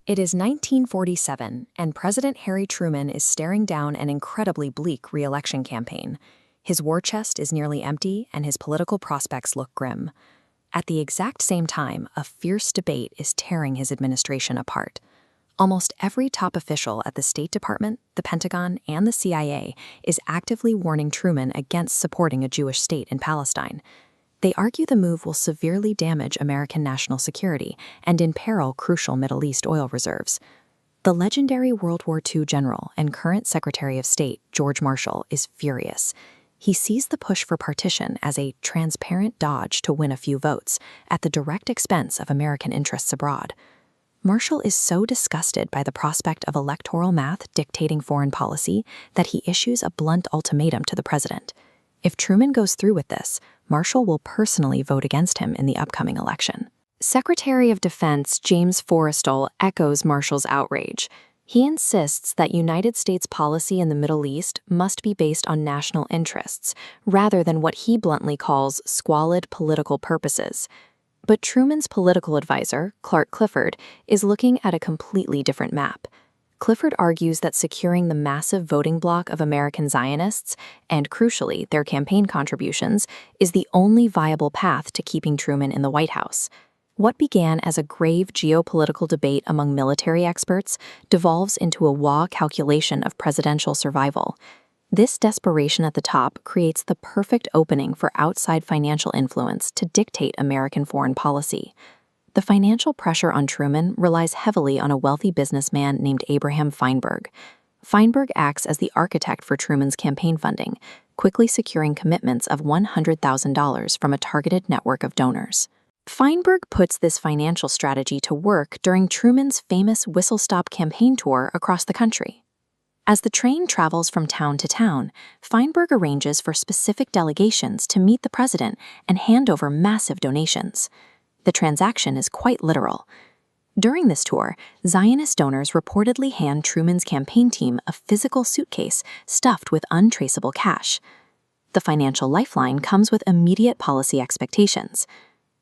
It is 1947, and President Harry Truman is staring down an incredibly bleak re-election campaign. His war chest is nearly empty, and his political prospects look grim. At the exact same time, a fierce debate is tearing his administration apart. Almost every top official at the State Department, the Pentagon, and the CIA is actively warning Truman against supporting a Jewish state in Palestine. They argue the move will severely damage American national security and imperil crucial Middle East oil reserves. The legendary World War II general and current Secretary of State, George Marshall, is furious. He sees the push for partition as a transparent dodge to win a few votes, at the direct expense of American interests abroad. Marshall is so disgusted by the prospect of electoral math dictating foreign policy that he issues a blunt ultimatum to the president. If Truman goes through with this, Marshall will personally vote against him in the upcoming election. Secretary of Defense James Forrestal echoes Marshall's outrage. He insists that United States policy in the Middle East must be based on national interests, rather than what he bluntly calls squalid political purposes. But Truman's political advisor, Clifford, is looking at a completely different map. Clifford argues that securing the massive voting bloc of American Zionists, and crucially, their campaign contributions, is the only viable path to keeping Truman in the White House. What began as a grave geopolitical debate among military experts devolves into a raw calculation of presidential survival. This desperation at the top creates the perfect opening for outside financial influence to dictate American foreign policy. The financial pressure on Truman relies heavily on a wealthy businessman named Abraham Feinberg. Feinberg acts as the architect for Truman's campaign funding, quickly securing commitments of $100,000 from a targeted network of donors. Feinberg puts this financial strategy to work during Truman's famous whistle-stop campaign tour across the country. As the train travels from town to town, Feinberg arranges for specific delegations to meet the president and hand over massive donations. The transaction is quite literal. During this tour, Zionist donors reportedly hand Truman's campaign team a physical suitcase stuffed with untraceable cash. The financial lifeline comes with immediate policy expectations.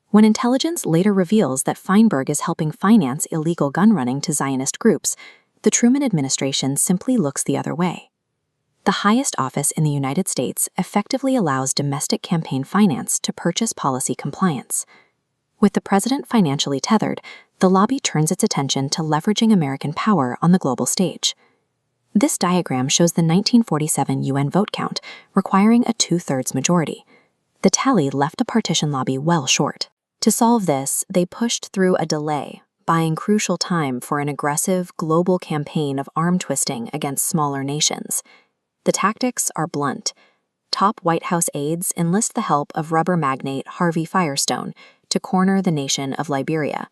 When intelligence later reveals that Feinberg is helping finance illegal gun running to Zionist groups, the Truman administration simply looks the other way. The highest office in the United States effectively allows domestic campaign finance to purchase policy compliance. With the president financially tethered, the lobby turns its attention to leveraging American power on the global stage. This diagram shows the 1947 UN vote count, requiring a 2/3 majority. The tally left the partition lobby well short. To solve this, they pushed through a delay, buying crucial time for an aggressive global campaign of arm-twisting against smaller nations. The tactics are blunt. Top White House aides enlist the help of rubber magnate Harvey Firestone to corner the nation of Liberia.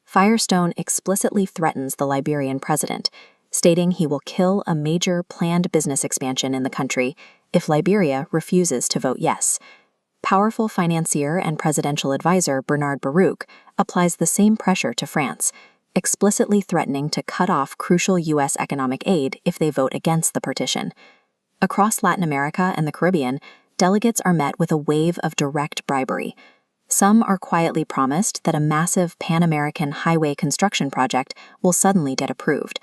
Firestone explicitly threatens the Liberian president, stating he will kill a major planned business expansion in the country if Liberia refuses to vote yes. Powerful financier and presidential advisor Bernard Baruch applies the same pressure to France, explicitly threatening to cut off crucial U.S. economic aid if they vote against the partition. Across Latin America and the Caribbean, delegates are met with a wave of direct bribery. Some are quietly promised that a massive Pan-American highway construction project will suddenly get approved.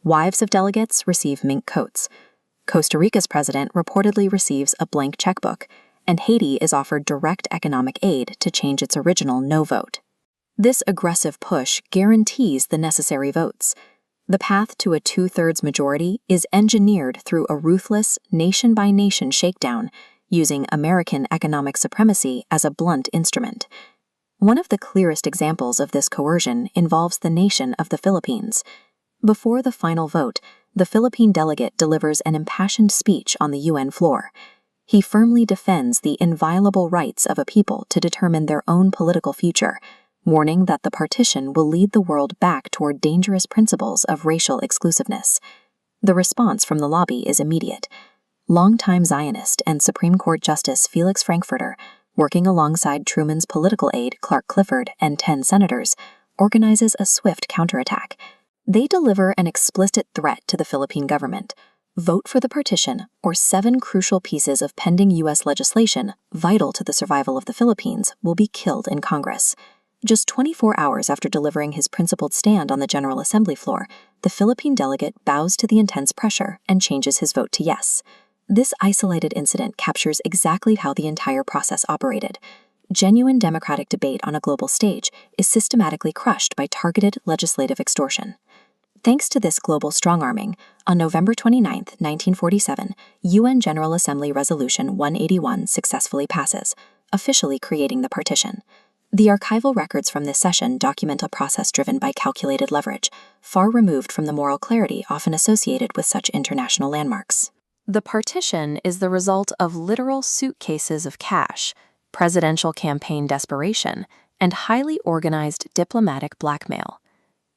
Wives of delegates receive mink coats. Costa Rica's president reportedly receives a blank checkbook, and Haiti is offered direct economic aid to change its original no vote. This aggressive push guarantees the necessary votes. The path to a 2/3 majority is engineered through a ruthless, nation-by-nation shakedown, using American economic supremacy as a blunt instrument. One of the clearest examples of this coercion involves the nation of the Philippines. Before the final vote, the Philippine delegate delivers an impassioned speech on the UN floor. He firmly defends the inviolable rights of a people to determine their own political future, warning that the partition will lead the world back toward dangerous principles of racial exclusiveness. The response from the lobby is immediate. Longtime Zionist and Supreme Court Justice Felix Frankfurter, working alongside Truman's political aide Clark Clifford and 10 senators, organizes a swift counterattack. They deliver an explicit threat to the Philippine government: vote for the partition, or 7 crucial pieces of pending U.S. legislation vital to the survival of the Philippines will be killed in Congress. Just 24 hours after delivering his principled stand on the General Assembly floor, the Philippine delegate bows to the intense pressure and changes his vote to yes. This isolated incident captures exactly how the entire process operated. Genuine democratic debate on a global stage is systematically crushed by targeted legislative extortion. Thanks to this global strong-arming, on November 29, 1947, UN General Assembly Resolution 181 successfully passes, officially creating the partition. The archival records from this session document a process driven by calculated leverage, far removed from the moral clarity often associated with such international landmarks. The partition is the result of literal suitcases of cash, presidential campaign desperation, and highly organized diplomatic blackmail.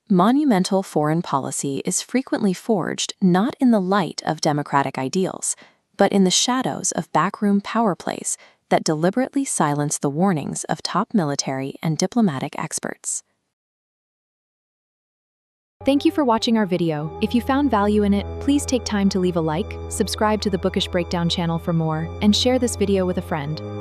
Monumental foreign policy is frequently forged not in the light of democratic ideals, but in the shadows of backroom power plays that deliberately silence the warnings of top military and diplomatic experts. Thank you for watching our video. If you found value in it, please take time to leave a like, subscribe to the Bookish Breakdown channel for more, and share this video with a friend.